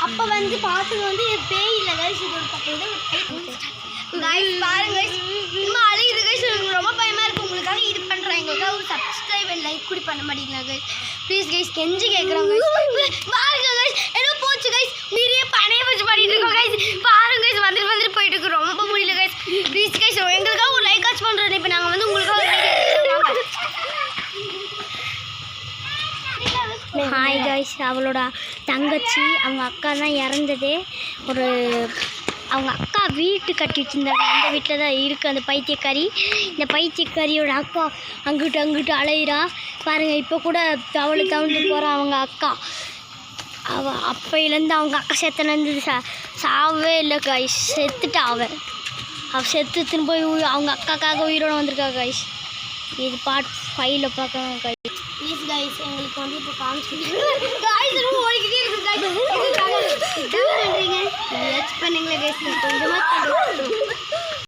அப்போ வந்து பார்த்தது வந்து பேய் இல்லை கைஸ், இது ஒரு பக்கம் கைஸ் பாருங்க கைஸ், இன்னும் அழுகுது கைஸ். எனக்கு ரொம்ப பயமாக இருக்குது. உங்களுக்காக இது பண்ணுறேன், எங்களுக்காக ஒரு சப்ஸ்கிரைப் அண்ட் லைக் கூட பண்ண மாட்டீங்களா கைஸ்? ப்ளீஸ் கைஸ், கெஞ்சி கேட்குறோம் கைஸ். பாருங்க கைஸ், என்ன போச்சு கைஸ், நிறைய பனையை வச்சு பண்ணிட்டு இருக்கோம் கைஸ். பாருங்க கைஸ், வந்துட்டு போயிட்டு இருக்கு, ரொம்ப முடியல கைஸ். ப்ளீஸ் கைஸ், எங்களுக்காக ஒரு லைக் ஆச்சு பண்ணுறேன். இப்போ நாங்கள் வந்து உங்களுக்காக ஹாய் கைஸ், அவளோட தங்கச்சி அவங்க அக்கா தான் இறந்தது. அவங்க அக்கா வீட்டு கட்டி வச்சுருந்தாங்க, அந்த வீட்டில் தான் இருக்குது அந்த பைத்தியக்காரி. இந்த பைத்தியக்காரியோட அக்கா அங்கிட்டு அலையிறா பாருங்கள். இப்போ கூட தவழ்ந்து போகிறா அவங்க அக்கா. அவள் அப்பையிலேருந்து அவங்க அக்கா செத்துலேருந்து சாவே இல்லை கைஸ், செத்துட்டா அவள் செத்து திரும்ப போய் அவங்க அக்காக்காக உயிரோடு வந்திருக்கா கைஸ். இது பார்ட் 5ல் பார்க்கலாம் கைஸ். ப்ளீஸ் கைஸ், எங்களுக்கு வந்து இப்போ காமிச்சு ஓடிக்கிட்டே இருக்கு கைஸ். பண்ணுறீங்க பண்ணுங்களேன் கைஸ், கொஞ்சமாக